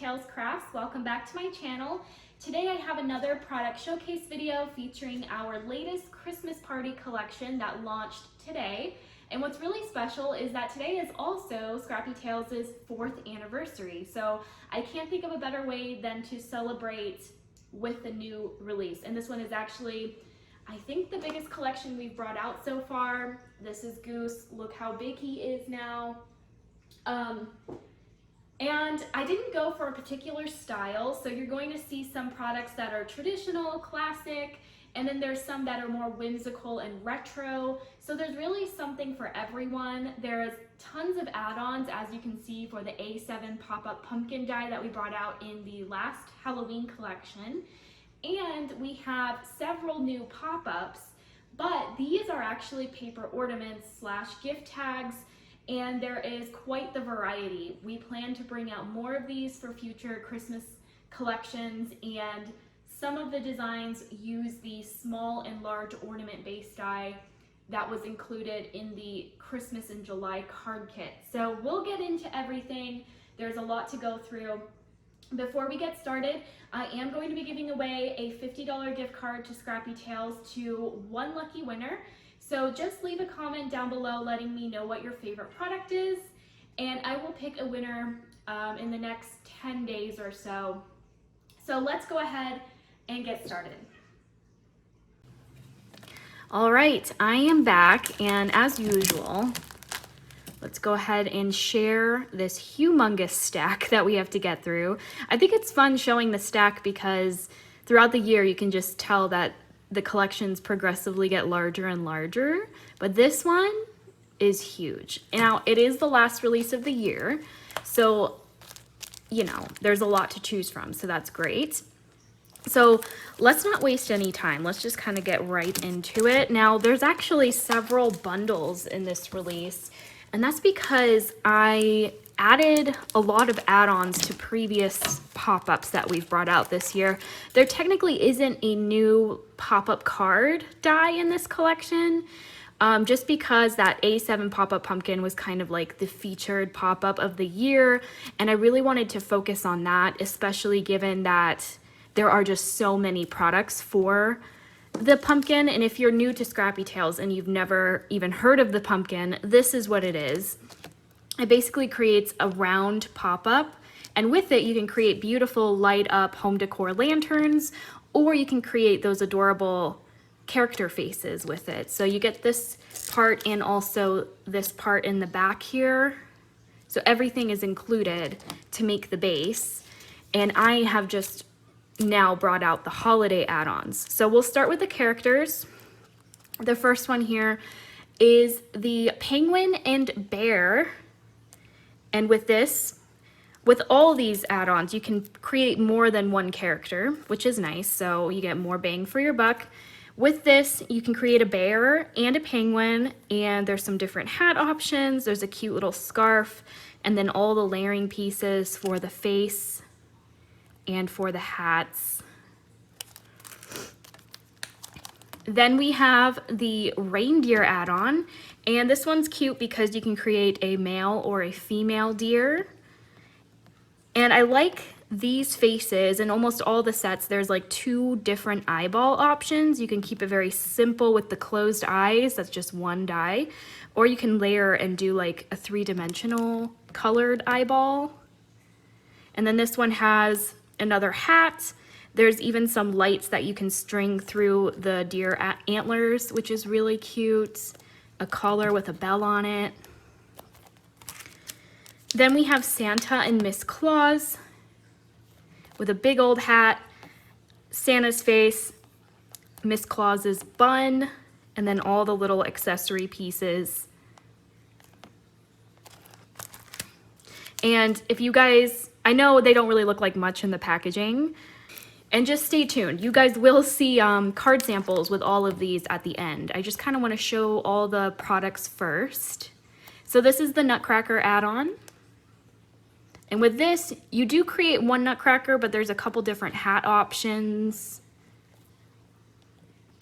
Tails Crafts. Welcome back to my channel. Today I have another product showcase video featuring our latest Christmas party collection that launched today. And what's really special is that today is also Scrappy Tails' 4th anniversary. So I can't think of a better way than to celebrate with the new release. And this one is actually, I think, the biggest collection we've brought out so far. This is Goose. Look how big he is now. And I didn't go for a particular style, so you're going to see some products that are traditional, classic, and then there's some that are more whimsical and retro. So there's really something for everyone. There's tons of add-ons, as you can see, for the A7 pop-up pumpkin die that we brought out in the last Halloween collection. And we have several new pop-ups, but these are actually paper ornaments / gift tags, and there is quite the variety. We plan to bring out more of these for future Christmas collections, and some of the designs use the small and large ornament-based die that was included in the Christmas in July card kit. So we'll get into everything. There's a lot to go through. Before we get started, I am going to be giving away a $50 gift card to Scrappy Tails to one lucky winner. So just leave a comment down below letting me know what your favorite product is, and I will pick a winner in the next 10 days or so. So let's go ahead and get started. All right, I am back, and as usual, let's go ahead and share this humongous stack that we have to get through. I think it's fun showing the stack because throughout the year you can just tell that the collections progressively get larger and larger, but this one is huge. Now, it is the last release of the year, so, you know, there's a lot to choose from, so that's great. So let's not waste any time. Let's just kind of get right into it. Now, there's actually several bundles in this release, and that's because I added a lot of add-ons to previous pop-ups that we've brought out this year. There technically isn't a new pop-up card die in this collection, just because that A7 pop-up pumpkin was kind of like the featured pop-up of the year, and I really wanted to focus on that, especially given that there are just so many products for the pumpkin. And if you're new to Scrappy Tails and you've never even heard of the pumpkin, this is what it is. It basically creates a round pop-up, and with it you can create beautiful light up home decor lanterns, or you can create those adorable character faces with it. So you get this part and also this part in the back here. So everything is included to make the base, and I have just now brought out the holiday add-ons. So we'll start with the characters. The first one here is the penguin and bear. And with this, with all these add-ons, you can create more than one character, which is nice, so you get more bang for your buck. With this, you can create a bear and a penguin, and there's some different hat options. There's a cute little scarf, and then all the layering pieces for the face and for the hats. Then we have the reindeer add-on, and this one's cute because you can create a male or a female deer. And I like these faces. In almost all the sets, there's like 2 different eyeball options. You can keep it very simple with the closed eyes, that's just one die, or you can layer and do like a 3-dimensional colored eyeball. And then this one has another hat. There's even some lights that you can string through the deer antlers, which is really cute. A collar with a bell on it. Then we have Santa and Miss Claus with a big old hat, Santa's face, Miss Claus's bun, and then all the little accessory pieces. And if you guys, I know they don't really look like much in the packaging, and just stay tuned. You guys will see card samples with all of these at the end. I just kind of want to show all the products first. So this is the Nutcracker add-on. And with this, you do create one Nutcracker, but there's a couple different hat options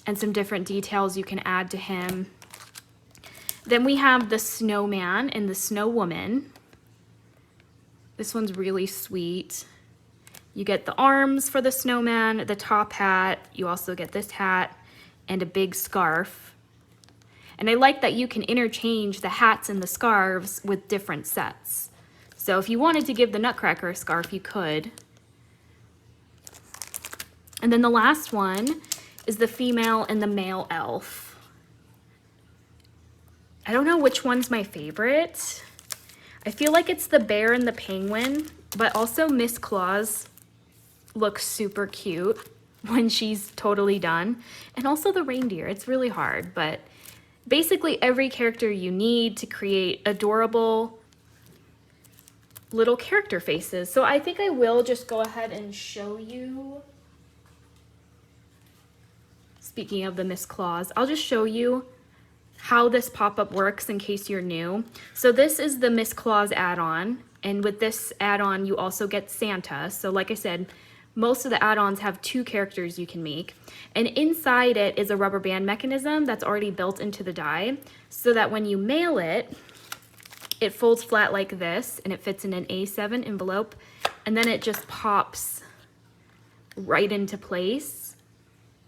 and some different details you can add to him. Then we have the Snowman and the Snow Woman. This one's really sweet. You get the arms for the snowman, the top hat, you also get this hat, and a big scarf. And I like that you can interchange the hats and the scarves with different sets. So if you wanted to give the Nutcracker a scarf, you could. And then the last one is the female and the male elf. I don't know which one's my favorite. I feel like it's the bear and the penguin, but also Miss Claus looks super cute when she's totally done. And also the reindeer, it's really hard, but basically every character you need to create adorable little character faces. So I think I will just go ahead and show you. Speaking of the Miss Claus, I'll just show you how this pop-up works in case you're new. So this is the Miss Claus add-on, and with this add-on you also get Santa. So like I said, most of the add-ons have 2 characters you can make, and inside it is a rubber band mechanism that's already built into the die, so that when you mail it, it folds flat like this and it fits in an A7 envelope, and then it just pops right into place.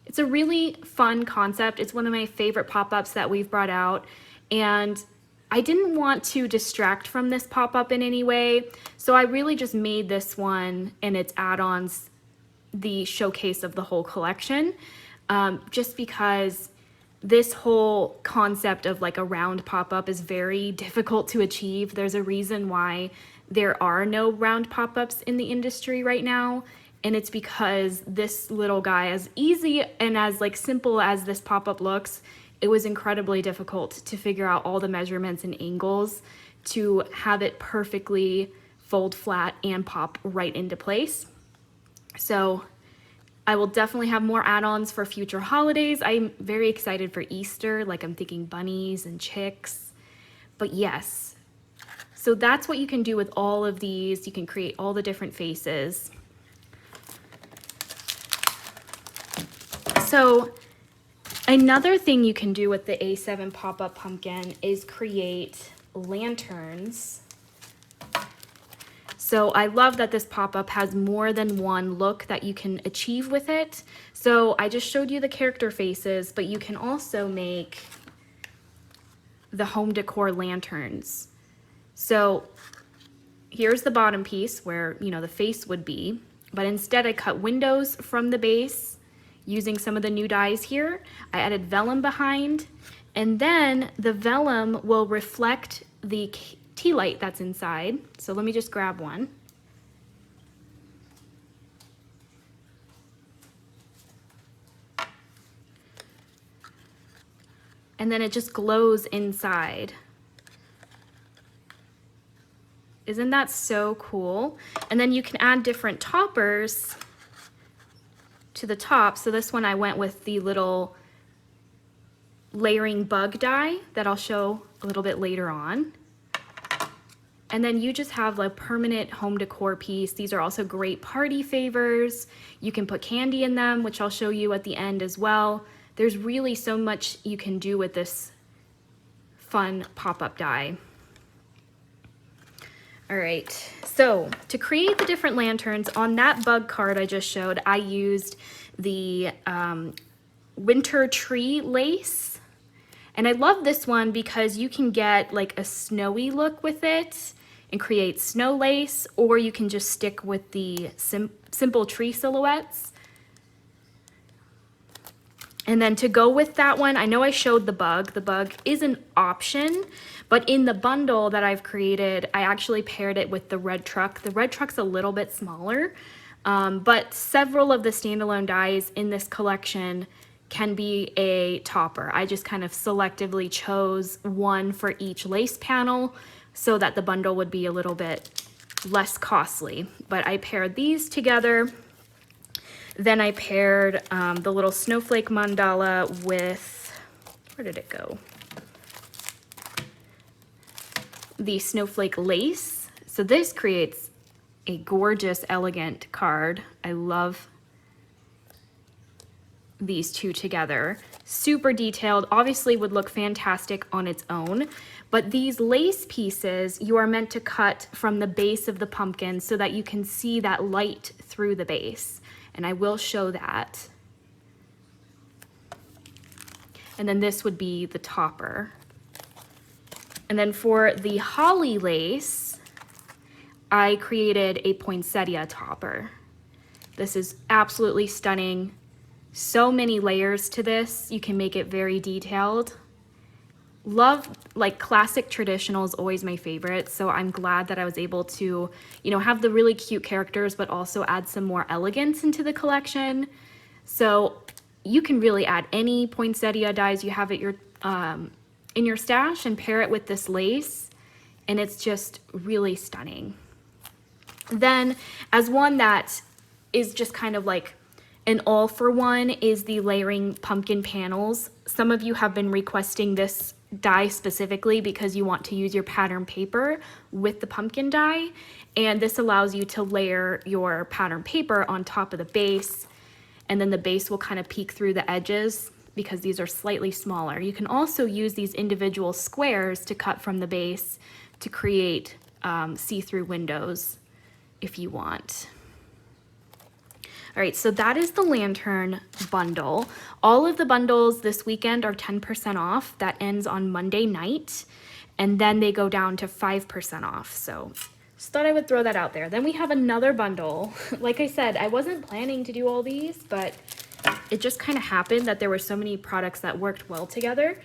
It's a really fun concept. It's one of my favorite pop-ups that we've brought out, and I didn't want to distract from this pop-up in any way, so I really just made this one and its add-ons the showcase of the whole collection, just because this whole concept of like a round pop-up is very difficult to achieve. There's a reason why there are no round pop-ups in the industry right now, and it's because this little guy, as easy and as like simple as this pop-up looks, it was incredibly difficult to figure out all the measurements and angles to have it perfectly fold flat and pop right into place. So I will definitely have more add-ons for future holidays. I'm very excited for Easter, like I'm thinking bunnies and chicks. But yes, so that's what you can do with all of these. You can create all the different faces. So another thing you can do with the A7 pop-up pumpkin is create lanterns. So I love that this pop-up has more than one look that you can achieve with it. So I just showed you the character faces, but you can also make the home decor lanterns. So here's the bottom piece where, you know, the face would be, but instead I cut windows from the base using some of the new dies here. I added vellum behind, and then the vellum will reflect the tea light that's inside. So let me just grab one. And then it just glows inside. Isn't that so cool? And then you can add different toppers to the top. So this one I went with the little layering bug die that I'll show a little bit later on. And then you just have a permanent home decor piece. These are also great party favors. You can put candy in them, which I'll show you at the end as well. There's really so much you can do with this fun pop-up die. All right, so to create the different lanterns, on that bug card I just showed, I used the winter tree lace. And I love this one because you can get like a snowy look with it and create snow lace, or you can just stick with the simple tree silhouettes. And then to go with that one, I know I showed the bug. The bug is an option, but in the bundle that I've created, I actually paired it with the red truck. The red truck's a little bit smaller, but several of the standalone dies in this collection can be a topper. I just kind of selectively chose one for each lace panel so that the bundle would be a little bit less costly. But I paired these together. Then I paired the little snowflake mandala with, where did it go? The snowflake lace. So this creates a gorgeous, elegant card. I love these two together. Super detailed, obviously would look fantastic on its own, But these lace pieces, you are meant to cut from the base of the pumpkin so that you can see that light through the base. And I will show that. And then this would be the topper. And then for the holly lace, I created a poinsettia topper. This is absolutely stunning. So many layers to this. You can make it very detailed. Love, like, classic traditional is always my favorite, so I'm glad that I was able to, you know, have the really cute characters but also add some more elegance into the collection. So you can really add any poinsettia dies you have at your in your stash and pair it with this lace, and it's just really stunning. Then, as one that is just kind of like an all-for-one, is the layering pumpkin panels. Some of you have been requesting this die specifically because you want to use your pattern paper with the pumpkin die, and this allows you to layer your pattern paper on top of the base, and then the base will kind of peek through the edges because these are slightly smaller. You can also use these individual squares to cut from the base to create see-through windows if you want. All right, so that is the lantern bundle. All of the bundles this weekend are 10% off. That ends on Monday night, and then they go down to 5% off. So just thought I would throw that out there. Then we have another bundle. Like I said, I wasn't planning to do all these, but it just kind of happened that there were so many products that worked well together.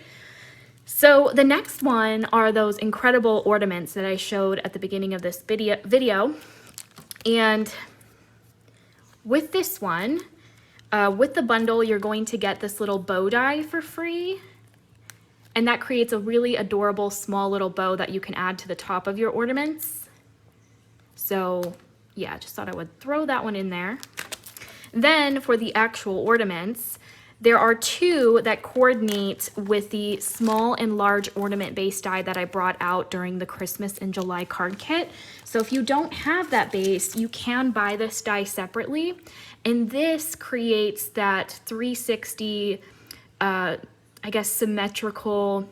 So the next one are those incredible ornaments that I showed at the beginning of this video. And with this one, with the bundle, you're going to get this little bow die for free. And that creates a really adorable small little bow that you can add to the top of your ornaments. So yeah, just thought I would throw that one in there. Then for the actual ornaments, there are two that coordinate with the small and large ornament base die that I brought out during the Christmas in July card kit. So if you don't have that base, you can buy this die separately. And this creates that 360, I guess, symmetrical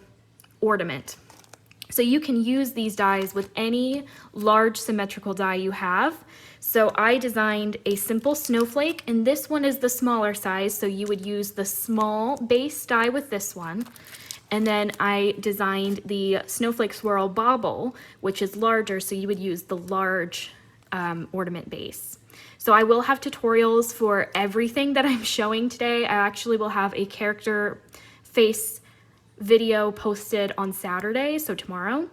ornament. So you can use these dies with any large symmetrical die you have. So I designed a simple snowflake, and this one is the smaller size, so you would use the small base die with this one. And then I designed the snowflake swirl bauble, which is larger, so you would use the large ornament base. So I will have tutorials for everything that I'm showing today. I actually will have a character face video posted on Saturday, so tomorrow.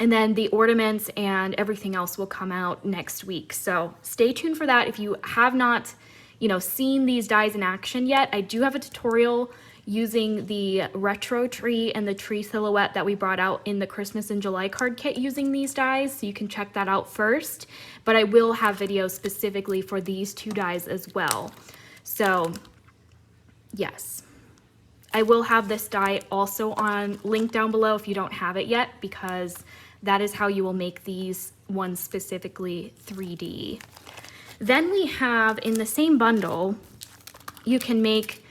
And then the ornaments and everything else will come out next week. So stay tuned for that. If you have not, seen these dies in action yet, I do have a tutorial using the retro tree and the tree silhouette that we brought out in the Christmas in July card kit using these dies. So you can check that out first, but I will have videos specifically for these two dies as well. So yes. I will have this die also on link down below if you don't have it yet, because that is how you will make these ones specifically 3D. Then we have in the same bundle, you can make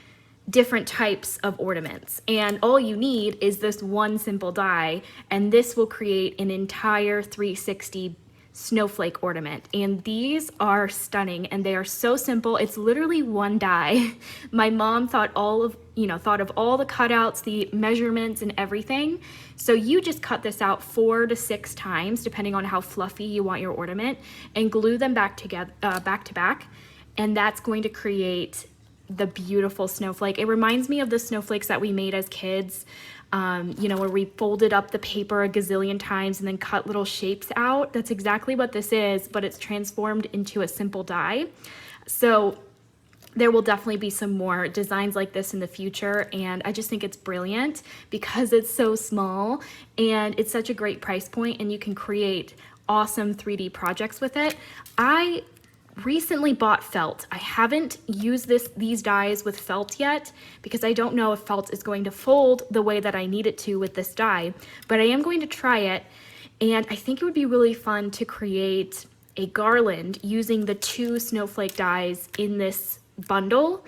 different types of ornaments, and all you need is this one simple die, and this will create an entire 360 snowflake ornament. And these are stunning, and they are so simple. It's literally one die. My mom thought of all the cutouts, the measurements and everything. So you just cut this out 4 to 6 times, depending on how fluffy you want your ornament, and glue them back together, back to back. And that's going to create the beautiful snowflake. It reminds me of the snowflakes that we made as kids, where we folded up the paper a gazillion times and then cut little shapes out. That's exactly what this is, but it's transformed into a simple die. So there will definitely be some more designs like this in the future, and I just think it's brilliant because it's so small and it's such a great price point, and you can create awesome 3D projects with it. I recently bought felt. I haven't used these dies with felt yet because I don't know if felt is going to fold the way that I need it to with this die, but I am going to try it, and I think it would be really fun to create a garland using the 2 snowflake dies in this bundle.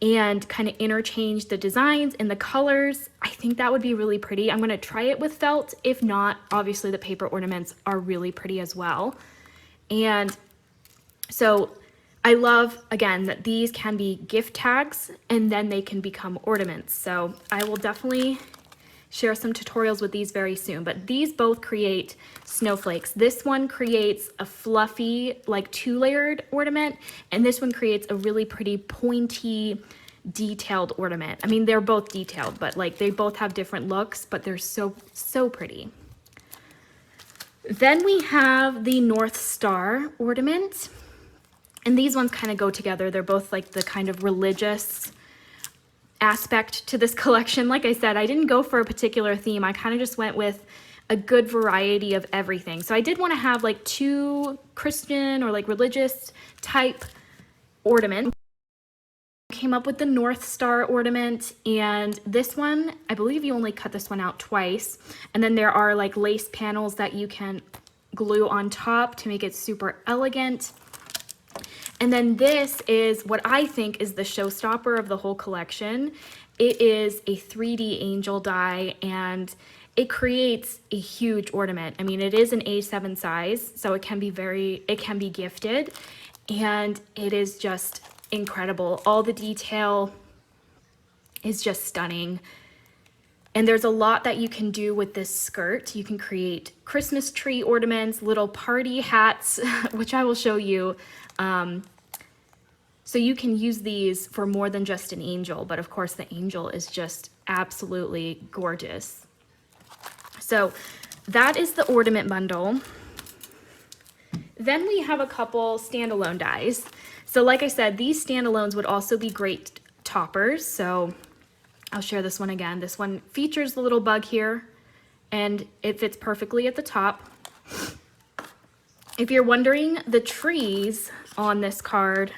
and kind of interchange the designs and the colors. I think that would be really pretty. I'm gonna try it with felt. If not, obviously the paper ornaments are really pretty as well. And so I love, again, that these can be gift tags and then they can become ornaments. So I will definitely share some tutorials with these very soon, but these both create snowflakes. This one creates a fluffy, like 2-layered ornament, and this one creates a really pretty pointy, detailed ornament. I mean, they're both detailed, but like they both have different looks, but they're so pretty. Then we have the North Star ornament, and these ones kind of go together. They're both like the kind of religious aspect to this collection. Like I said, I didn't go for a particular theme. I kind of just went with a good variety of everything. So I did want to have like 2 Christian or like religious type ornaments. Came up with the North Star ornament, and this one, I believe you only cut this one out twice. And then there are like lace panels that you can glue on top to make it super elegant. And then this is what I think is the showstopper of the whole collection. It is a 3D angel die, and it creates a huge ornament. I mean, it is an A7 size, so it can be gifted, and it is just incredible. All the detail is just stunning. And there's a lot that you can do with this skirt. You can create Christmas tree ornaments, little party hats, which I will show you. So you can use these for more than just an angel, but of course the angel is just absolutely gorgeous. So that is the ornament bundle. Then we have a couple standalone dies. So like I said, these standalones would also be great toppers. So I'll share this one again. This one features the little bug here, and it fits perfectly at the top. If you're wondering, the trees on this card,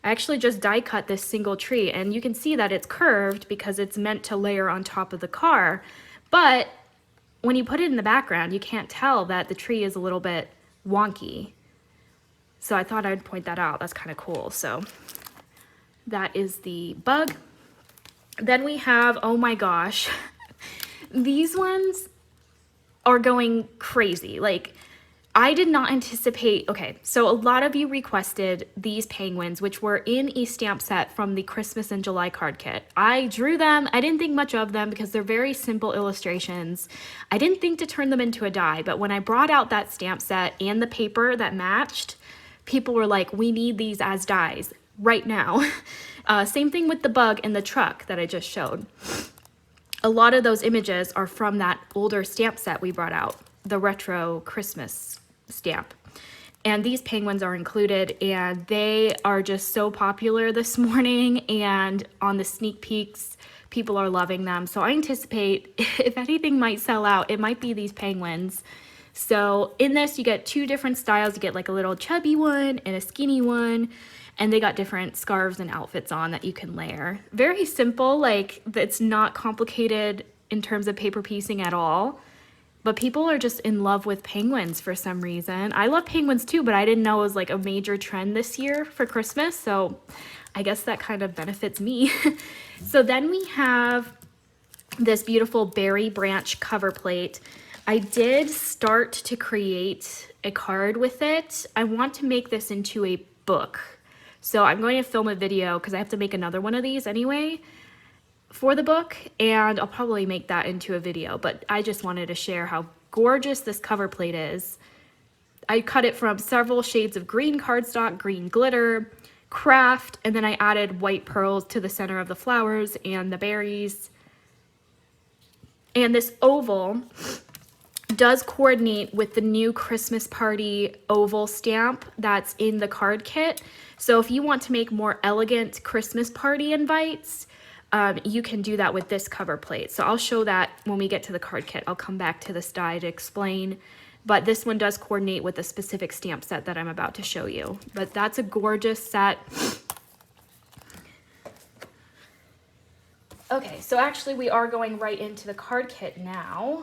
I actually just die cut this single tree, and you can see that it's curved because it's meant to layer on top of the car. But when you put it in the background, you can't tell that the tree is a little bit wonky. So I thought I'd point that out. That's kind of cool. So that is the bug. Then we have, oh my gosh, these ones are going crazy. Like, I did not anticipate, okay, so a lot of you requested these penguins, which were in a stamp set from the Christmas in July card kit. I drew them. I didn't think much of them because they're very simple illustrations. I didn't think to turn them into a die, but when I brought out that stamp set and the paper that matched, people were like, we need these as dies right now. Same thing with the bug and the truck that I just showed. A lot of those images are from that older stamp set we brought out, the retro Christmas stamp. And these penguins are included, and they are just so popular this morning, and on the sneak peeks, people are loving them. So I anticipate if anything might sell out, it might be these penguins. So in this, you get 2 different styles. You get like a little chubby one and a skinny one, and they got different scarves and outfits on that you can layer. Very simple, like it's not complicated in terms of paper piecing at all. But people are just in love with penguins for some reason. I love penguins too, but I didn't know it was like a major trend this year for Christmas. So I guess that kind of benefits me. So then we have this beautiful berry branch cover plate. I did start to create a card with it. I want to make this into a book. So I'm going to film a video because I have to make another one of these anyway for the book, and I'll probably make that into a video, but I just wanted to share how gorgeous this cover plate is. I cut it from several shades of green cardstock, green glitter, craft, and then I added white pearls to the center of the flowers and the berries. And this oval does coordinate with the new Christmas party oval stamp that's in the card kit. So if you want to make more elegant Christmas party invites, you can do that with this cover plate. So I'll show that when we get to the card kit. I'll come back to this die to explain, but this one does coordinate with a specific stamp set that I'm about to show you. But that's a gorgeous set. Okay, so actually we are going right into the card kit now.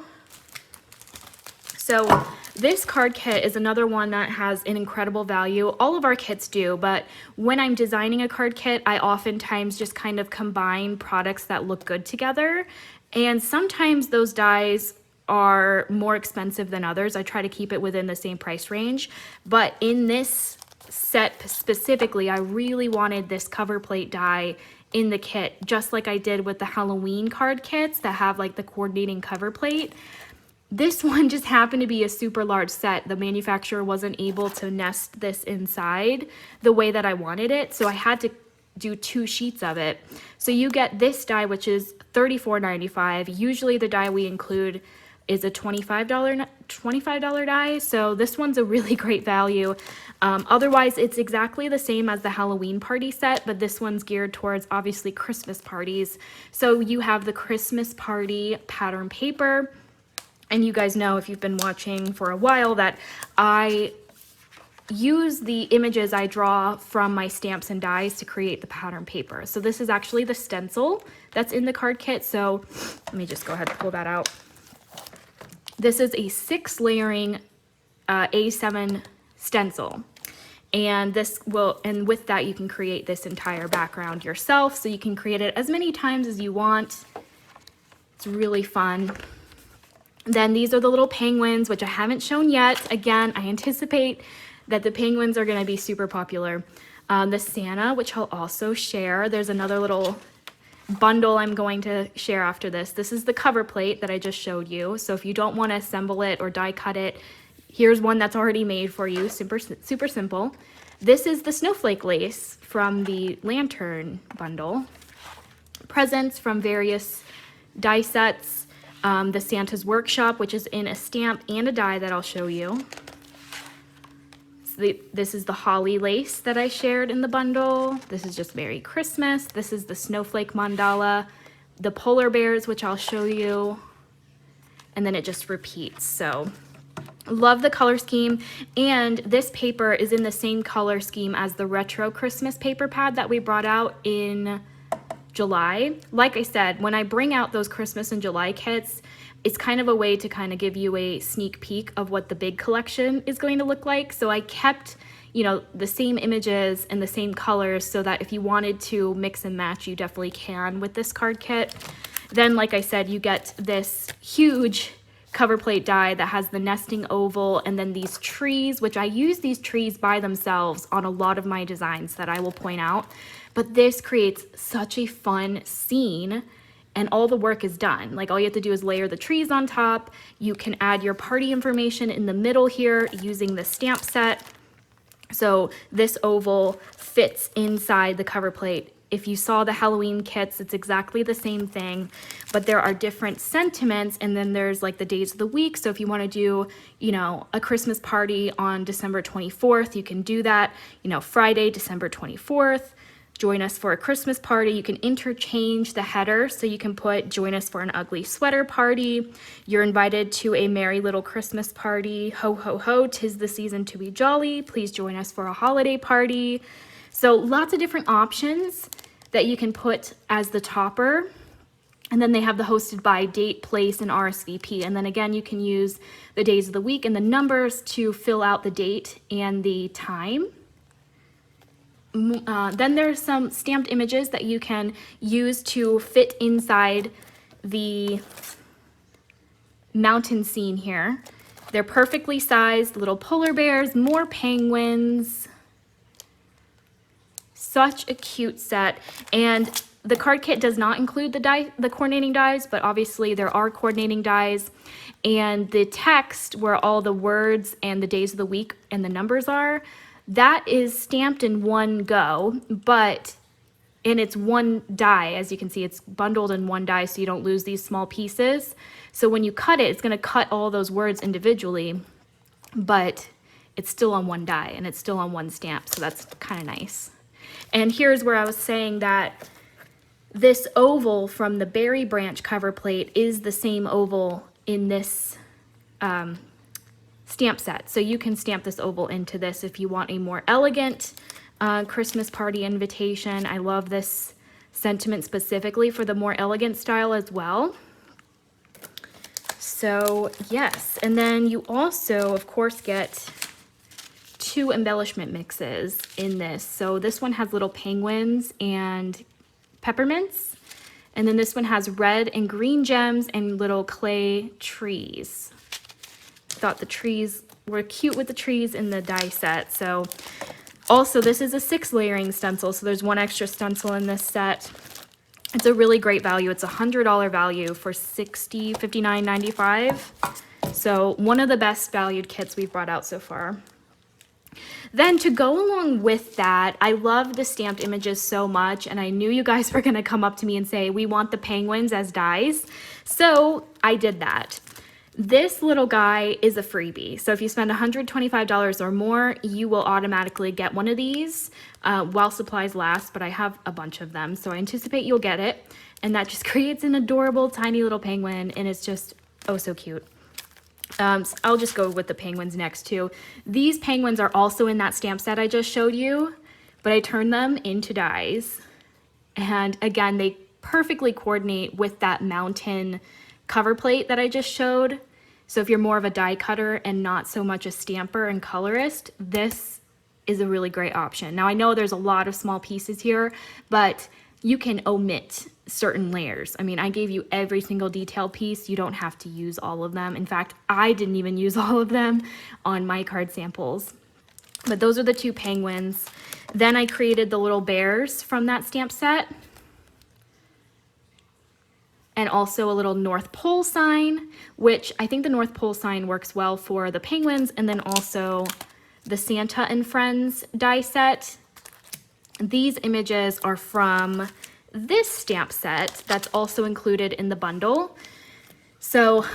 So this card kit is another one that has an incredible value. All of our kits do, but when I'm designing a card kit, I oftentimes just kind of combine products that look good together. And sometimes those dies are more expensive than others. I try to keep it within the same price range. But in this set specifically, I really wanted this cover plate die in the kit, just like I did with the Halloween card kits that have like the coordinating cover plate. This one just happened to be a super large set. The manufacturer wasn't able to nest this inside the way that I wanted it, so I had to do 2 sheets of it. So you get this die, which is $34.95. Usually the die we include is a $25 die, so this one's a really great value. Otherwise, it's exactly the same as the Halloween party set, but this one's geared towards obviously Christmas parties. So you have the Christmas party pattern paper, and you guys know if you've been watching for a while that I use the images I draw from my stamps and dies to create the pattern paper. So this is actually the stencil that's in the card kit. So let me just go ahead and pull that out. This is a 6 layering A7 stencil. And with that you can create this entire background yourself. So you can create it as many times as you want. It's really fun. Then these are the little penguins, which I haven't shown yet. Again, I anticipate that the penguins are gonna be super popular. The Santa, which I'll also share. There's another little bundle I'm going to share after this. This is the cover plate that I just showed you. So if you don't want to assemble it or die cut it, here's one that's already made for you. Super simple. This is the snowflake lace from the lantern bundle. Presents from various die sets. The Santa's Workshop, which is in a stamp and a die that I'll show you. This is the holly lace that I shared in the bundle. This is just Merry Christmas. This is the snowflake mandala, the polar bears, which I'll show you, and then it just repeats. So love the color scheme, and this paper is in the same color scheme as the retro Christmas paper pad that we brought out in July. Like I said, when I bring out those Christmas and July kits, it's kind of a way to kind of give you a sneak peek of what the big collection is going to look like. So I kept, you know, the same images and the same colors so that if you wanted to mix and match, you definitely can with this card kit. Then, like I said, you get this huge cover plate die that has the nesting oval and then these trees, which I use these trees by themselves on a lot of my designs that I will point out. But this creates such a fun scene, and all the work is done. Like all you have to do is layer the trees on top. You can add your party information in the middle here using the stamp set. So this oval fits inside the cover plate. If you saw the Halloween kits, it's exactly the same thing, but there are different sentiments, and then there's like the days of the week. So if you want to do, you know, a Christmas party on December 24th, you can do that, you know, Friday, December 24th. Join us for a Christmas party. You can interchange the header, so you can put join us for an ugly sweater party. You're invited to a merry little Christmas party. Ho, ho, ho, 'tis the season to be jolly. Please join us for a holiday party. So lots of different options that you can put as the topper. And then they have the hosted by date, place, and RSVP. And then again, you can use the days of the week and the numbers to fill out the date and the time. Then there's some stamped images that you can use to fit inside the mountain scene here. They're perfectly sized little polar bears, more penguins. Such a cute set. And the card kit does not include the coordinating dies, but obviously there are coordinating dies. And the text where all the words and the days of the week and the numbers are, that is stamped in one go, but it's one die. As you can see, it's bundled in one die so you don't lose these small pieces. So when you cut it, it's going to cut all those words individually, but it's still on one die and it's still on one stamp, so that's kind of nice. And here's where I was saying that this oval from the berry branch cover plate is the same oval in this stamp set. So you can stamp this oval into this if you want a more elegant Christmas party invitation. I love this sentiment specifically for the more elegant style as well. So yes, and then you also, of course, get 2 embellishment mixes in this. So this one has little penguins and peppermints. And then this one has red and green gems and little clay trees. Thought the trees were cute with the trees in the die set. So also this is a 6 layering stencil. So there's 1 extra stencil in this set. It's a really great value. It's a $100 value for $59.95. So one of the best valued kits we've brought out so far. Then to go along with that, I love the stamped images so much, and I knew you guys were going to come up to me and say, we want the penguins as dies. So I did that. This little guy is a freebie. So if you spend $125 or more, you will automatically get one of these while supplies last, but I have a bunch of them, so I anticipate you'll get it. And that just creates an adorable tiny little penguin, and it's just oh so cute. So I'll just go with the penguins next too. These penguins are also in that stamp set I just showed you, but I turned them into dies. And again, they perfectly coordinate with that mountain cover plate that I just showed. So if you're more of a die cutter and not so much a stamper and colorist, this is a really great option. Now I know there's a lot of small pieces here, but you can omit certain layers. I mean, I gave you every single detail piece. You don't have to use all of them. In fact, I didn't even use all of them on my card samples. But those are the 2 penguins. Then I created the little bears from that stamp set. And also a little North Pole sign, which I think the North Pole sign works well for the penguins, and then also the Santa and Friends die set. These images are from this stamp set that's also included in the bundle. So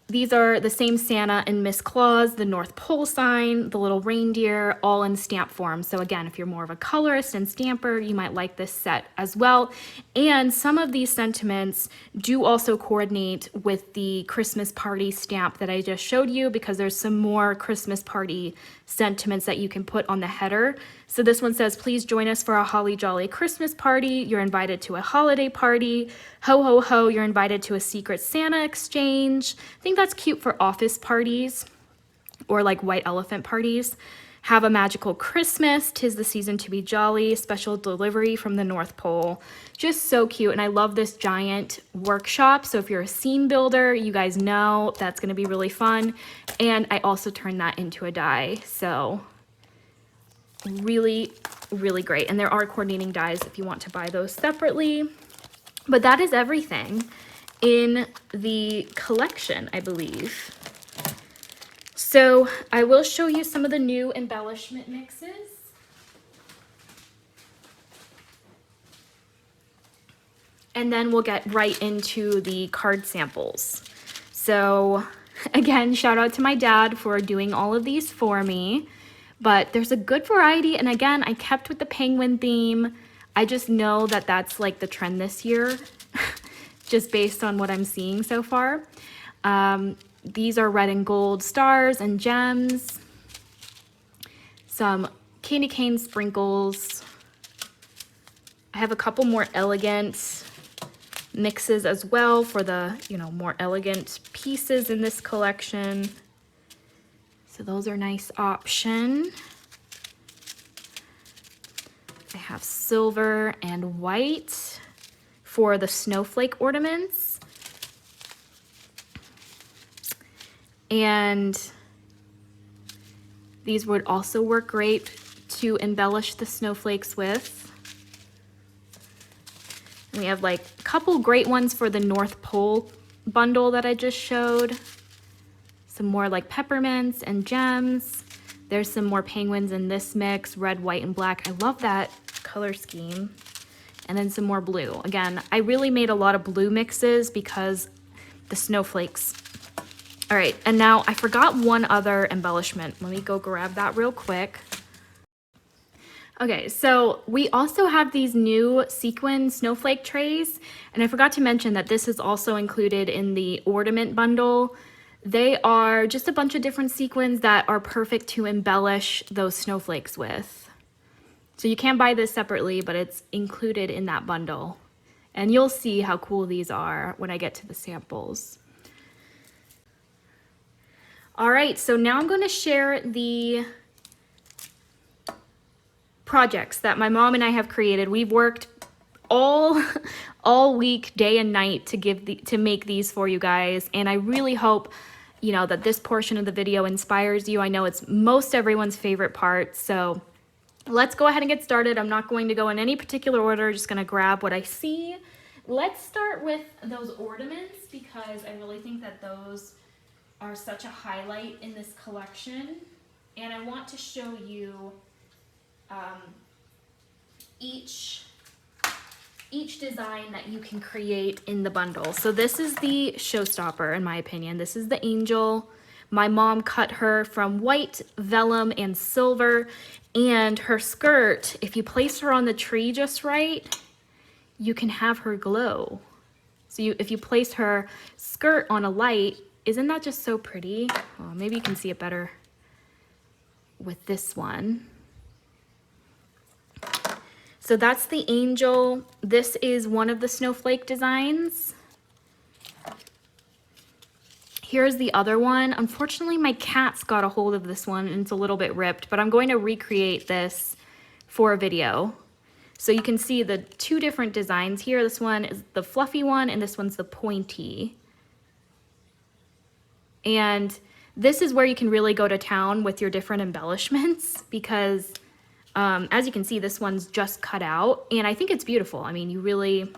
these are the same Santa and Miss Claus, the North Pole sign, the little reindeer, all in stamp form. So again, if you're more of a colorist and stamper, you might like this set as well. And some of these sentiments do also coordinate with the Christmas party stamp that I just showed you, because there's some more Christmas party sentiments that you can put on the header. So this one says, please join us for a holly jolly Christmas party. You're invited to a holiday party. Ho, ho, ho, you're invited to a secret Santa exchange. I think that's cute for office parties or like white elephant parties. Have a magical Christmas. 'Tis the season to be jolly. Special delivery from the North Pole. Just so cute. And I love this giant workshop. So if you're a scene builder, you guys know that's going to be really fun. And I also turned that into a die. So really, really great. And there are coordinating dies if you want to buy those separately. But that is everything in the collection, I believe. So I will show you some of the new embellishment mixes. And then we'll get right into the card samples. So again, shout out to my dad for doing all of these for me. But there's a good variety. And again, I kept with the penguin theme. I just know that that's like the trend this year, just based on what I'm seeing so far. These are red and gold stars and gems. Some candy cane sprinkles. I have a couple more elegant mixes as well for the, more elegant pieces in this collection. So those are a nice option. I have silver and white for the snowflake ornaments. And these would also work great to embellish the snowflakes with. And we have like a couple great ones for the North Pole bundle that I just showed. Some more like peppermints and gems. There's some more penguins in this mix, red, white, and black. I love that color scheme. And then some more blue. Again, I really made a lot of blue mixes because the snowflakes. All right, and now I forgot one other embellishment. Let me go grab that real quick. Okay, so we also have these new sequin snowflake trays, and I forgot to mention that this is also included in the Ornament bundle. They are just a bunch of different sequins that are perfect to embellish those snowflakes with. So you can buy this separately, but it's included in that bundle. And you'll see how cool these are when I get to the samples. All right, so now I'm going to share the projects that my mom and I have created. We've worked all week, day and night, to make these for you guys, and I really hope that this portion of the video inspires you. I know it's most everyone's favorite part, so let's go ahead and get started. I'm not going to go in any particular order, just going to grab what I see. Let's start with those ornaments because I really think that those are such a highlight in this collection, and I want to show you each design that you can create in the bundle. So this is the showstopper, in my opinion. This is the angel. My mom cut her from white, vellum, and silver, and her skirt, if you place her on the tree just right, you can have her glow. So if you place her skirt on a light, isn't that just so pretty? Oh, maybe you can see it better with this one. So that's the angel. This is one of the snowflake designs. Here's the other one. Unfortunately, my cat's got a hold of this one and it's a little bit ripped, but I'm going to recreate this for a video. So you can see the two different designs here. This one is the fluffy one and this one's the pointy. And this is where you can really go to town with your different embellishments because as you can see, this one's just cut out and I think it's beautiful. I mean, you really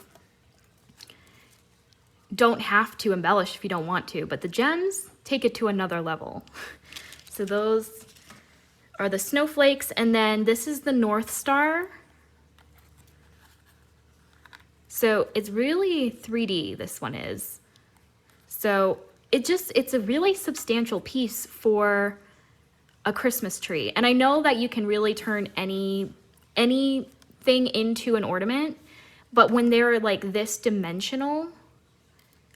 don't have to embellish if you don't want to, but the gems take it to another level. So those are the snowflakes, and then this is the North Star. So it's really 3D, this one is. So it's a really substantial piece for a Christmas tree. And I know that you can really turn anything into an ornament, but when they're like this dimensional,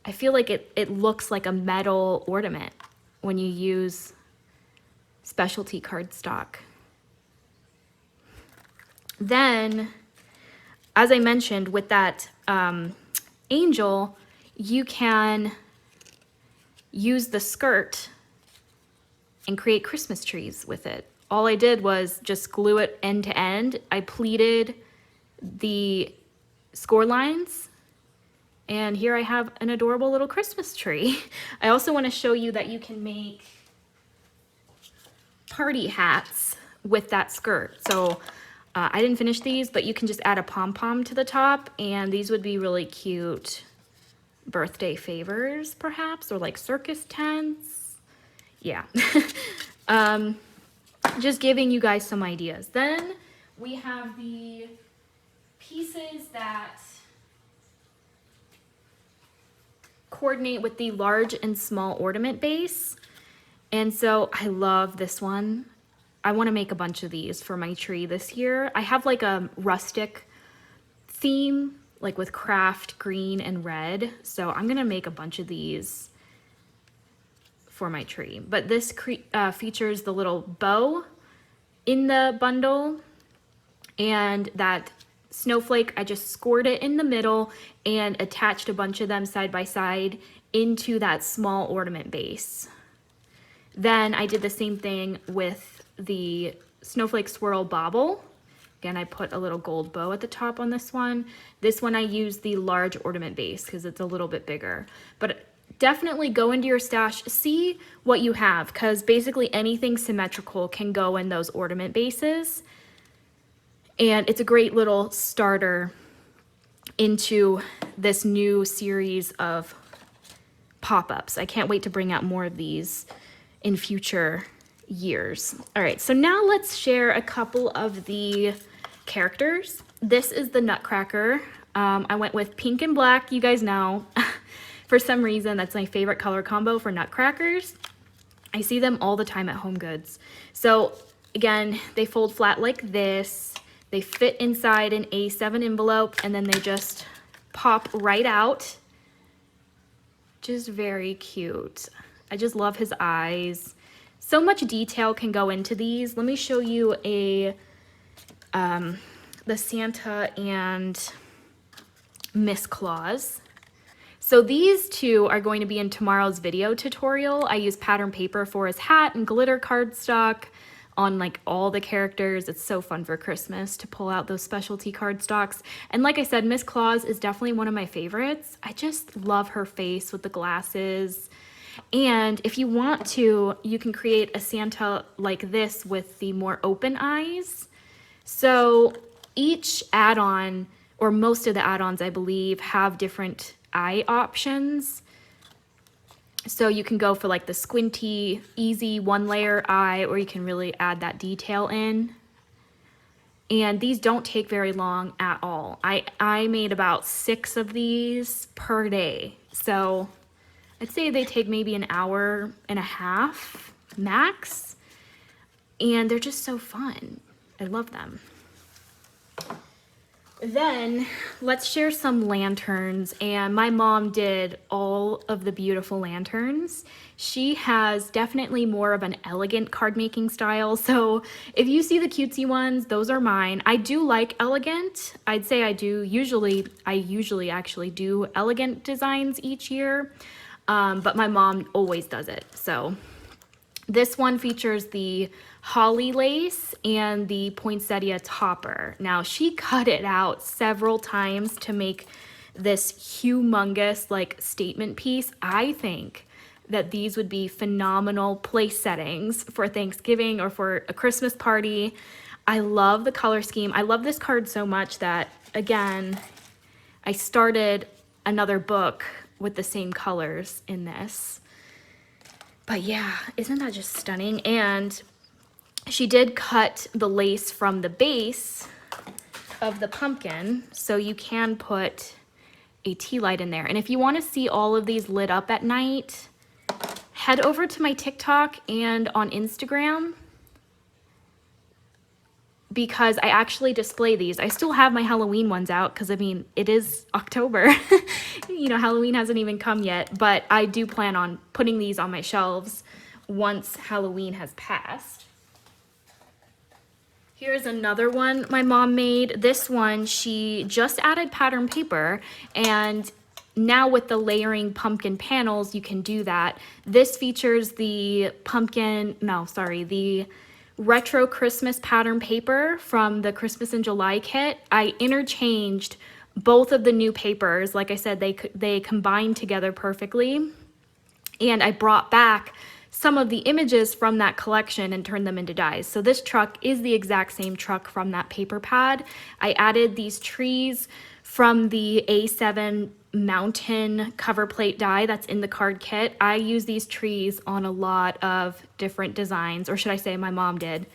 I feel like it looks like a metal ornament when you use specialty cardstock. Then, as I mentioned, with that angel, you can use the skirt and create Christmas trees with it. All I did was just glue it end to end. I pleated the score lines, and here I have an adorable little Christmas tree. I also want to show you that you can make party hats with that skirt. So I didn't finish these, but you can just add a pom-pom to the top, and these would be really cute birthday favors, perhaps, or like circus tents. Yeah. Just giving you guys some ideas. Then we have the pieces that coordinate with the large and small ornament base. And so I love this one. I want to make a bunch of these for my tree this year. I have like a rustic theme, like with craft green and red. So I'm gonna make a bunch of these for my tree. But this features the little bow in the bundle, and that snowflake, I just scored it in the middle and attached a bunch of them side by side into that small ornament base. Then I did the same thing with the snowflake swirl bauble. Again, I put a little gold bow at the top on this one. This one I used the large ornament base because it's a little bit bigger. But definitely go into your stash, see what you have, because basically anything symmetrical can go in those ornament bases. And it's a great little starter into this new series of pop-ups. I can't wait to bring out more of these in future years. All right, so now let's share a couple of the characters. This is the Nutcracker. I went with pink and black, you guys know. For some reason, that's my favorite color combo for nutcrackers. I see them all the time at Home Goods. So again, they fold flat like this. They fit inside an A7 envelope, and then they just pop right out. Just very cute. I just love his eyes. So much detail can go into these. Let me show you the Santa and Miss Claus. So these two are going to be in tomorrow's video tutorial. I use pattern paper for his hat and glitter cardstock on like all the characters. It's so fun for Christmas to pull out those specialty cardstocks. And like I said, Miss Claus is definitely one of my favorites. I just love her face with the glasses. And if you want to, you can create a Santa like this with the more open eyes. So each add-on, or most of the add-ons I believe, have different eye options. So you can go for like the squinty, easy one layer eye, or you can really add that detail in. And these don't take very long at all. I made about 6 of these per day. So I'd say they take maybe an hour and a half max. And they're just so fun. I love them. Then let's share some lanterns, and my mom did all of the beautiful lanterns. She has definitely more of an elegant card making style, so if you see the cutesy ones, those are mine. I do like elegant. I'd say I usually actually do elegant designs each year, but my mom always does it. So this one features the holly lace and the poinsettia topper. Now she cut it out several times to make this humongous like statement piece. I think that these would be phenomenal place settings for Thanksgiving or for a Christmas party. I love the color scheme. I love this card so much that, again, I started another book with the same colors in this. But yeah, isn't that just stunning? And she did cut the lace from the base of the pumpkin, so you can put a tea light in there. And if you want to see all of these lit up at night, head over to my TikTok and on Instagram, because I actually display these. I still have my Halloween ones out because, I mean, it is October. You know, Halloween hasn't even come yet, but I do plan on putting these on my shelves once Halloween has passed. Here's another one my mom made. This one, she just added pattern paper, and now with the layering pumpkin panels, you can do that. This features the the retro Christmas pattern paper from the Christmas in July kit. I interchanged both of the new papers. Like I said, they combined together perfectly. And I brought back some of the images from that collection and turned them into dies. So this truck is the exact same truck from that paper pad. I added these trees from the A7 mountain cover plate die that's in the card kit. I use these trees on a lot of different designs, or should I say my mom did.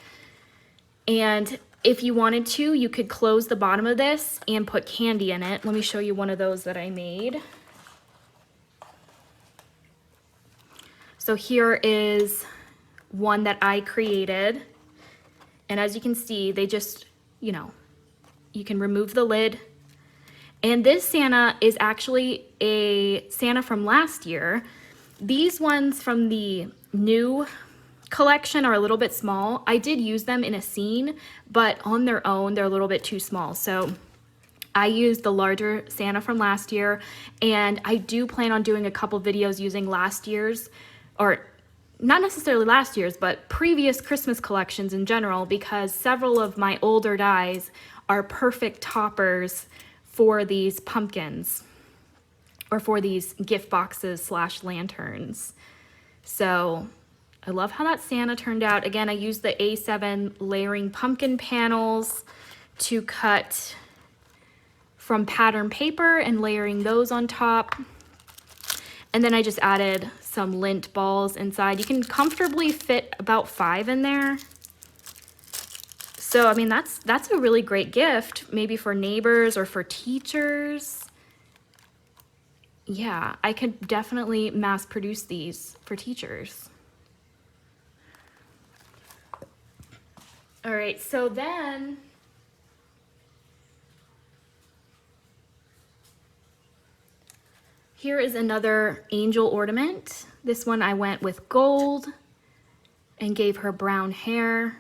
And if you wanted to, you could close the bottom of this and put candy in it. Let me show you one of those that I made. So here is one that I created. And as you can see, they just, you know, you can remove the lid. And this Santa is actually a Santa from last year. These ones from the new collection are a little bit small. I did use them in a scene, but on their own, they're a little bit too small. So I used the larger Santa from last year, and I do plan on doing a couple videos using last year's, or not necessarily last year's, but previous Christmas collections in general, because several of my older dies are perfect toppers for these pumpkins, or for these gift boxes / lanterns. So I love how that Santa turned out. Again, I used the A7 layering pumpkin panels to cut from pattern paper and layering those on top. And then I just added some lint balls inside. You can comfortably fit about 5 in there. So, I mean, that's a really great gift, maybe for neighbors or for teachers. Yeah, I could definitely mass produce these for teachers. All right, so then here is another angel ornament. This one I went with gold and gave her brown hair.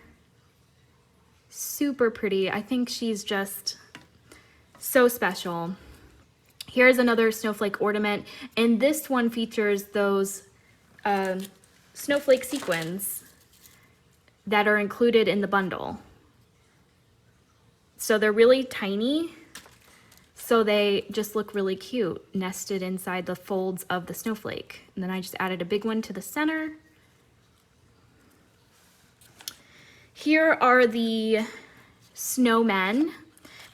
Super pretty. I think she's just so special. Here's another snowflake ornament, and this one features those snowflake sequins that are included in the bundle. So they're really tiny, so they just look really cute, nested inside the folds of the snowflake. And then I just added a big one to the center. Here are the snowmen.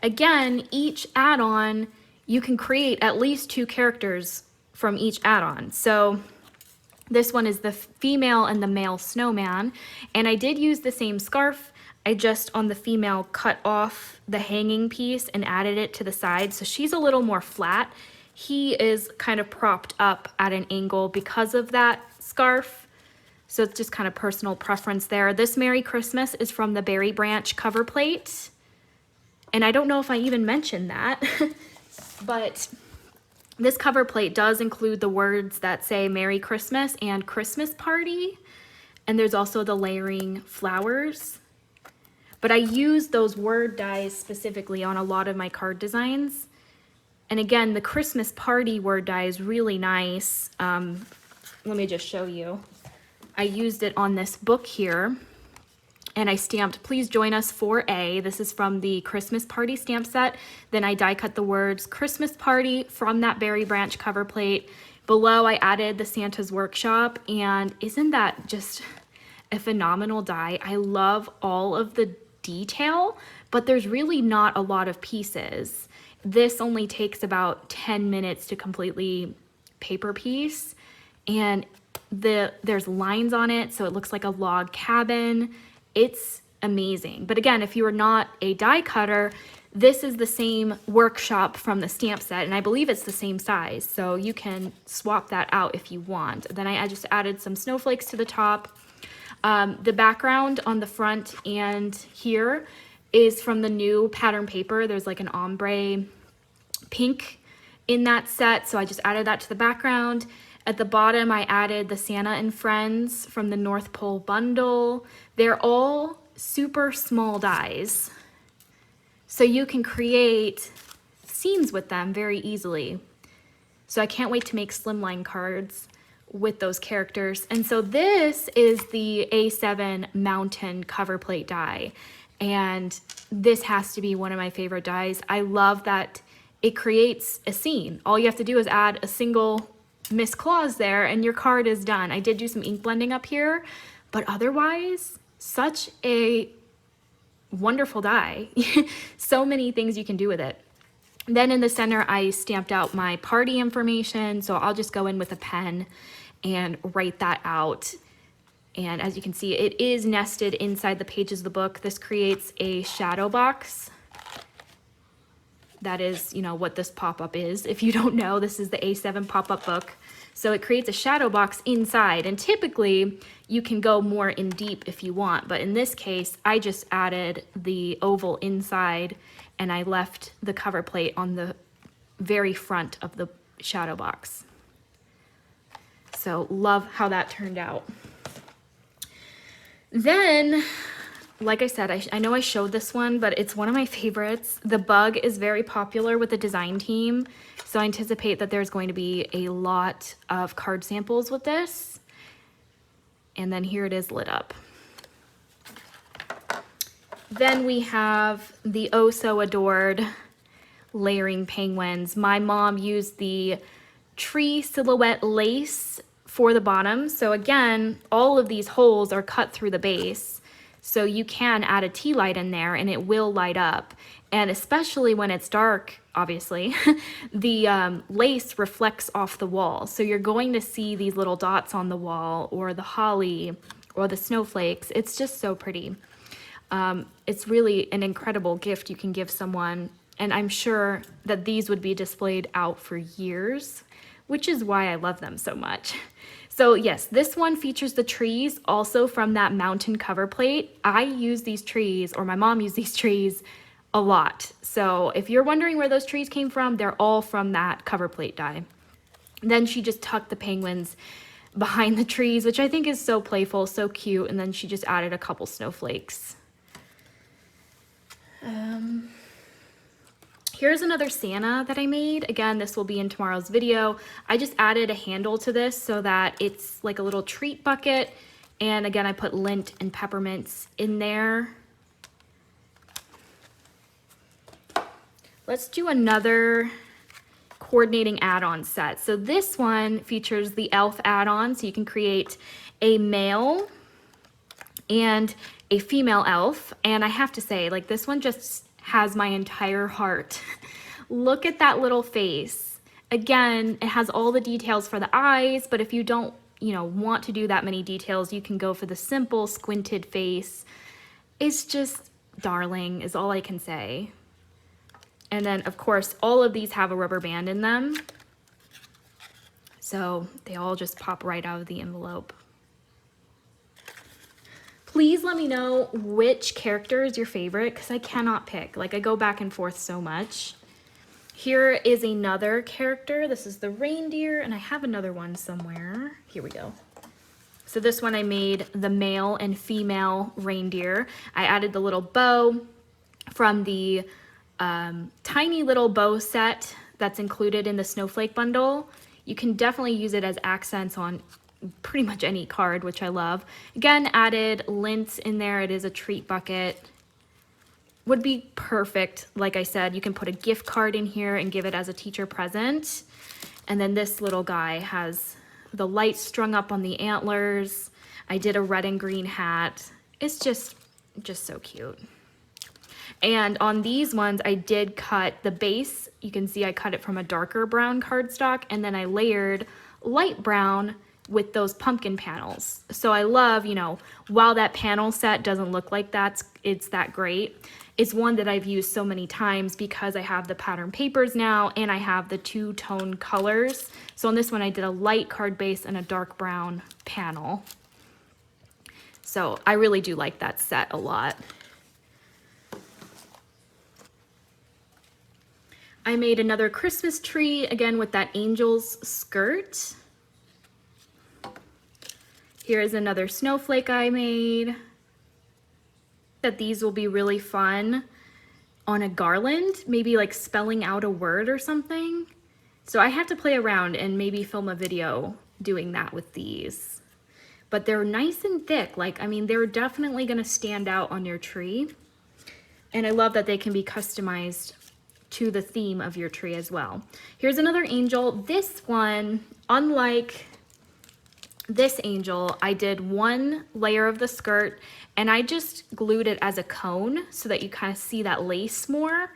Again, each add-on, you can create at least 2 characters from each add-on. So this one is the female and the male snowman. And I did use the same scarf. I just, on the female, cut off the hanging piece and added it to the side. So she's a little more flat. He is kind of propped up at an angle because of that scarf. So it's just kind of personal preference there. This Merry Christmas is from the Berry Branch cover plate. And I don't know if I even mentioned that, but this cover plate does include the words that say Merry Christmas and Christmas Party. And there's also the layering flowers. But I use those word dies specifically on a lot of my card designs. And again, the Christmas Party word die is really nice. Let me just show you. I used it on this book here. And I stamped, please join us for A. This is from the Christmas Party stamp set. Then I die cut the words Christmas Party from that Berry Branch cover plate. Below I added the Santa's Workshop, and isn't that just a phenomenal die? I love all of the detail, but there's really not a lot of pieces. This only takes about 10 minutes to completely paper piece, and there's lines on it, so it looks like a log cabin. It's amazing. But again, if you are not a die cutter, this is the same workshop from the stamp set, and I believe it's the same size, so you can swap that out if you want. Then I just added some snowflakes to the top. The background on the front and here is from the new pattern paper. There's like an ombre pink in that set, so I just added that to the background. At the bottom, I added the Santa and Friends from the North Pole bundle. They're all super small dies, so you can create scenes with them very easily. So I can't wait to make slimline cards with those characters. And so this is the A7 Mountain cover plate die, and this has to be one of my favorite dies. I love that it creates a scene. All you have to do is add a single Miss Claus there and your card is done. I did do some ink blending up here, but otherwise, such a wonderful die. So many things you can do with it. Then in the center, I stamped out my party information, so I'll just go in with a pen and write that out. And as you can see, it is nested inside the pages of the book. This creates a shadow box. That is, you know, what this pop-up is. If you don't know, this is the A7 pop-up book. So it creates a shadow box inside, and typically you can go more in deep if you want, but in this case, I just added the oval inside and I left the cover plate on the very front of the shadow box. So love how that turned out. Then, like I said, I know I showed this one, but it's one of my favorites. The bug is very popular with the design team, so I anticipate that there's going to be a lot of card samples with this. And then here it is lit up. Then we have the oh so adored layering penguins. My mom used the tree silhouette lace for the bottom. So again, all of these holes are cut through the base. So you can add a tea light in there and it will light up. And especially when it's dark, obviously, the lace reflects off the wall. So you're going to see these little dots on the wall or the holly or the snowflakes. It's just so pretty. It's really an incredible gift you can give someone. And I'm sure that these would be displayed out for years, which is why I love them so much. So yes, this one features the trees also from that mountain cover plate. I use these trees, or my mom used these trees a lot. So if you're wondering where those trees came from, they're all from that cover plate die. Then she just tucked the penguins behind the trees, which I think is so playful, so cute. And then she just added a couple Here's another Santa that I made. Again, this will be in tomorrow's video. I just added a handle to this so that it's like a little treat bucket. And again, I put lint and peppermints in there. Let's do another coordinating add-on set. So this one features the elf add-on, so you can create a male and a female elf. And I have to say, like, this one just has my entire heart. Look at that little face. Again, it has all the details for the eyes, but if you don't, you know, want to do that many details, you can go for the simple squinted face. It's just darling is all I can say. And then of course, all of these have a rubber band in them. So they all just pop right out of the envelope. Please let me know which character is your favorite, because I cannot pick. Like, I go back and forth so much. Here is another character. This is the reindeer, and I have another one somewhere. Here we go. So this one I made the male and female reindeer. I added the little bow from the tiny little bow set that's included in the snowflake bundle. You can definitely use it as accents on pretty much any card, which I love. Again, added lint in there. It is a treat bucket. Would be perfect. Like I said, you can put a gift card in here and give it as a teacher present. And then this little guy has the lights strung up on the antlers. I did a red and green hat. It's just so cute. And on these ones, I did cut the base. You can see I cut it from a darker brown cardstock, and then I layered light brown with those pumpkin panels. So I love, you know, while that panel set doesn't look like it's that great, it's one that I've used so many times because I have the pattern papers now and I have the two-tone colors. So on this one, I did a light card base and a dark brown panel. So I really do like that set a lot. I made another Christmas tree, again with that angel's skirt. Here is another snowflake I made. That these will be really fun on a garland, maybe like spelling out a word or something. So I have to play around and maybe film a video doing that with these. But they're nice and thick. Like, I mean, they're definitely gonna stand out on your tree. And I love that they can be customized to the theme of your tree as well. Here's another angel. This one, unlike this angel, I did one layer of the skirt and I just glued it as a cone so that you kind of see that lace more,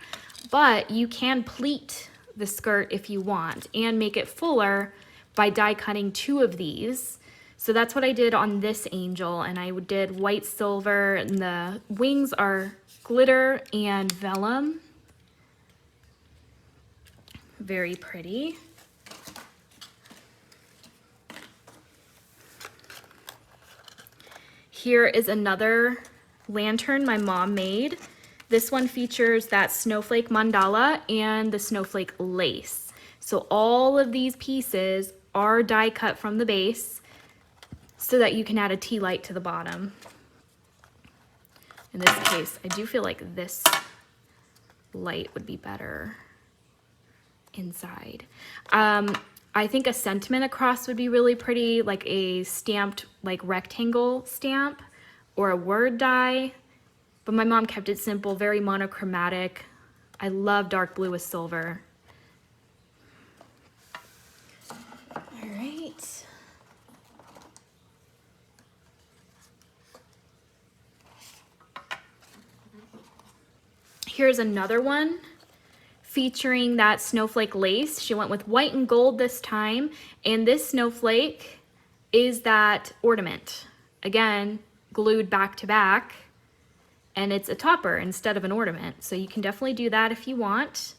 but you can pleat the skirt if you want and make it fuller by die cutting two of these. So that's what I did on this angel, and I did white silver, and the wings are glitter and vellum. Very pretty. Here is another lantern my mom made. This one features that snowflake mandala and the snowflake lace. So all of these pieces are die cut from the base so that you can add a tea light to the bottom. In this case, I do feel like this light would be better inside. I think a sentiment across would be really pretty, like a stamped like rectangle stamp or a word die, but my mom kept it simple, very monochromatic. I love dark blue with silver. All right. Here's another one featuring that snowflake lace. She went with white and gold this time, and this snowflake is that ornament. Again, glued back to back, and it's a topper instead of an ornament. So you can definitely do that if you want.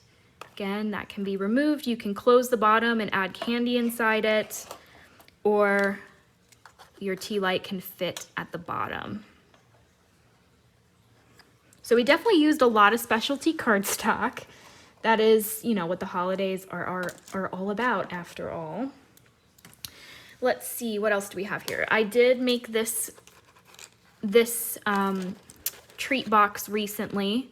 Again, that can be removed. You can close the bottom and add candy inside it, or your tea light can fit at the bottom. So we definitely used a lot of specialty cardstock. That is, you know, what the holidays are all about after all. Let's see, what else do we have here? I did make this treat box recently.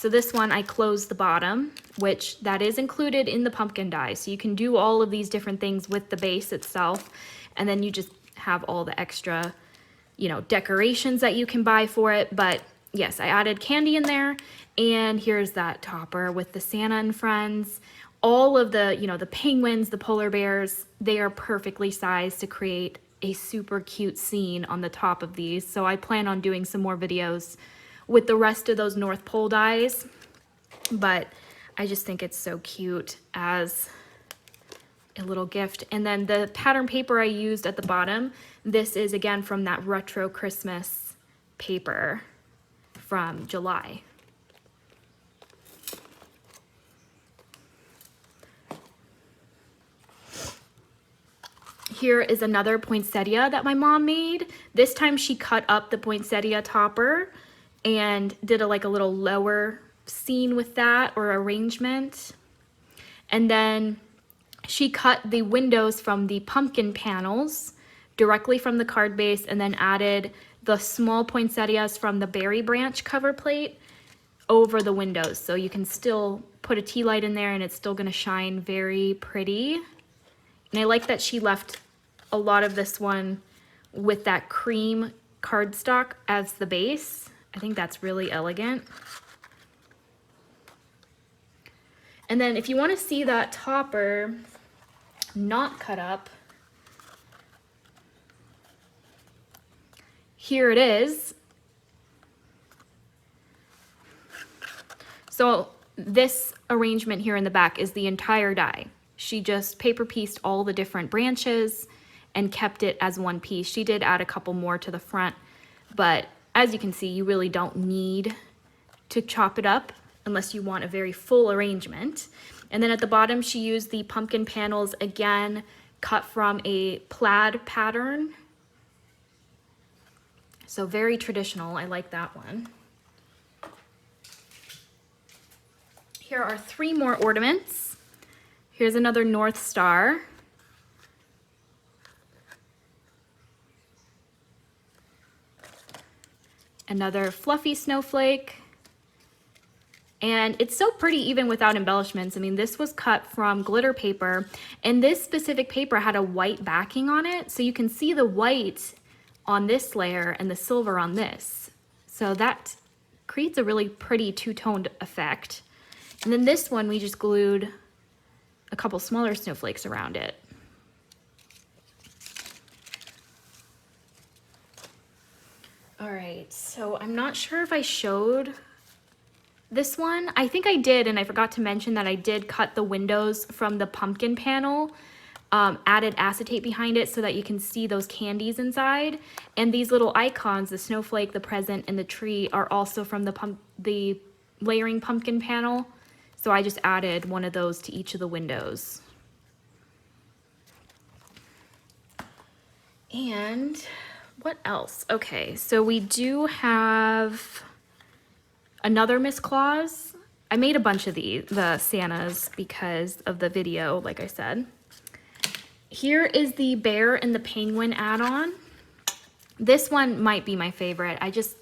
So this one, I closed the bottom, which that is included in the pumpkin die. So you can do all of these different things with the base itself, and then you just have all the extra, you know, decorations that you can buy for it. But yes, I added candy in there, and here's that topper with the Santa and friends. All of the, you know, the penguins, the polar bears, they are perfectly sized to create a super cute scene on the top of these. So I plan on doing some more videos with the rest of those North Pole dies, but I just think it's so cute as a little gift. And then the pattern paper I used at the bottom, this is again from that retro Christmas paper from July. Here is another poinsettia that my mom made. This time she cut up the poinsettia topper and did a little lower scene with that, or arrangement. And then she cut the windows from the pumpkin panels directly from the card base, and then added the small poinsettias from the berry branch cover plate over the windows. So you can still put a tea light in there and it's still gonna shine very pretty. And I like that she left a lot of this one with that cream cardstock as the base. I think that's really elegant. And then if you want to see that topper not cut up, here it is. So this arrangement here in the back is the entire die. She just paper pieced all the different branches and kept it as one piece. She did add a couple more to the front, but as you can see, you really don't need to chop it up unless you want a very full arrangement. And then at the bottom, she used the pumpkin panels, again, cut from a plaid pattern. So very traditional, I like that one. Here are 3 more ornaments. Here's another North Star. Another fluffy snowflake. And it's so pretty even without embellishments. I mean, this was cut from glitter paper, and this specific paper had a white backing on it, so you can see the white on this layer and the silver on this. So that creates a really pretty two-toned effect. And then this one, we just glued a couple smaller snowflakes around it. All right, so I'm not sure if I showed this one. I think I did, and I forgot to mention that I did cut the windows from the pumpkin panel, added acetate behind it so that you can see those candies inside. And these little icons, the snowflake, the present, and the tree, are also from the layering pumpkin panel. So I just added one of those to each of the windows. And what else? Okay, so we do have another Miss Claus. I made a bunch of the Santas because of the video, like I said. Here is the bear and the penguin add-on. This one might be my favorite. I just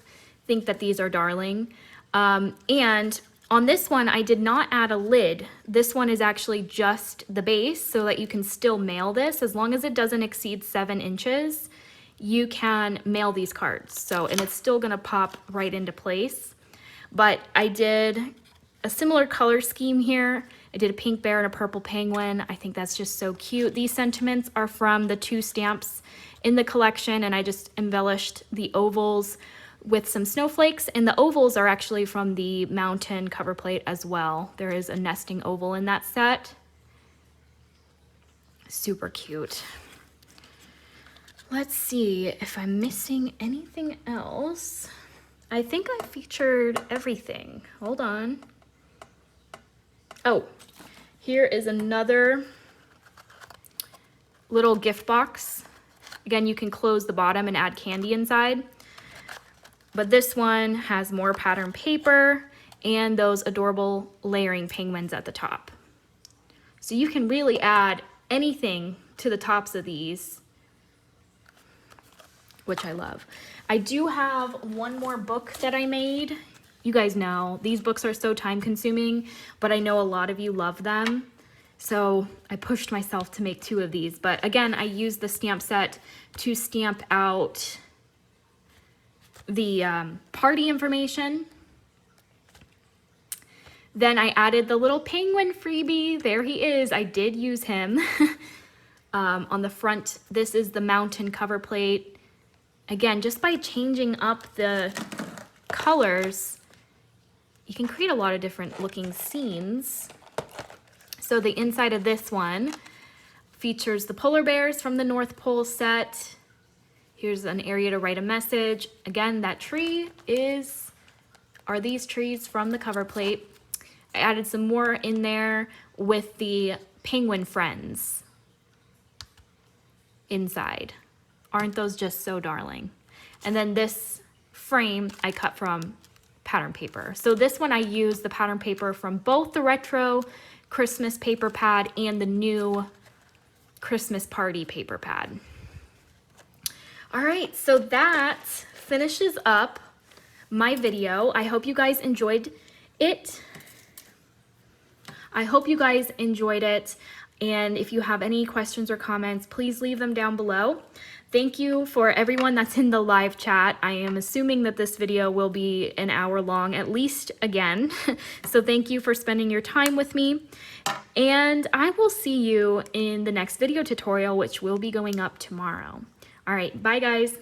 think that these are darling. And on this one, I did not add a lid. This one is actually just the base so that you can still mail this. As long as it doesn't exceed 7 inches, you can mail these cards. So, and it's still gonna pop right into place. But I did a similar color scheme here. I did a pink bear and a purple penguin. I think that's just so cute. These sentiments are from the 2 stamps in the collection, and I just embellished the ovals with some snowflakes, and the ovals are actually from the mountain cover plate as well. There is a nesting oval in that set. Super cute. Let's see if I'm missing anything else. I think I featured everything. Hold on. Oh, here is another little gift box. Again, you can close the bottom and add candy inside. But this one has more pattern paper and those adorable layering penguins at the top. So you can really add anything to the tops of these, which I love. I do have one more book that I made you guys know, these books are so time consuming, but I know a lot of you love them. So I pushed myself to make 2 of these. But again, I used the stamp set to stamp out the party information. Then I added the little penguin freebie. There he is. I did use him. On the front, this is the mountain cover plate. Again, just by changing up the colors, you can create a lot of different looking scenes. So the inside of this one features the polar bears from the North Pole set. Here's an area to write a message. Again, that tree are these trees from the cover plate. I added some more in there with the penguin friends inside. Aren't those just so darling? And then this frame I cut from pattern paper. So this one I used the pattern paper from both the retro Christmas paper pad and the new Christmas party paper pad. All right, so that finishes up my video. I hope you guys enjoyed it. And if you have any questions or comments, please leave them down below. Thank you for everyone that's in the live chat. I am assuming that this video will be an hour long, at least again. So thank you for spending your time with me. And I will see you in the next video tutorial, which will be going up tomorrow. All right, bye guys.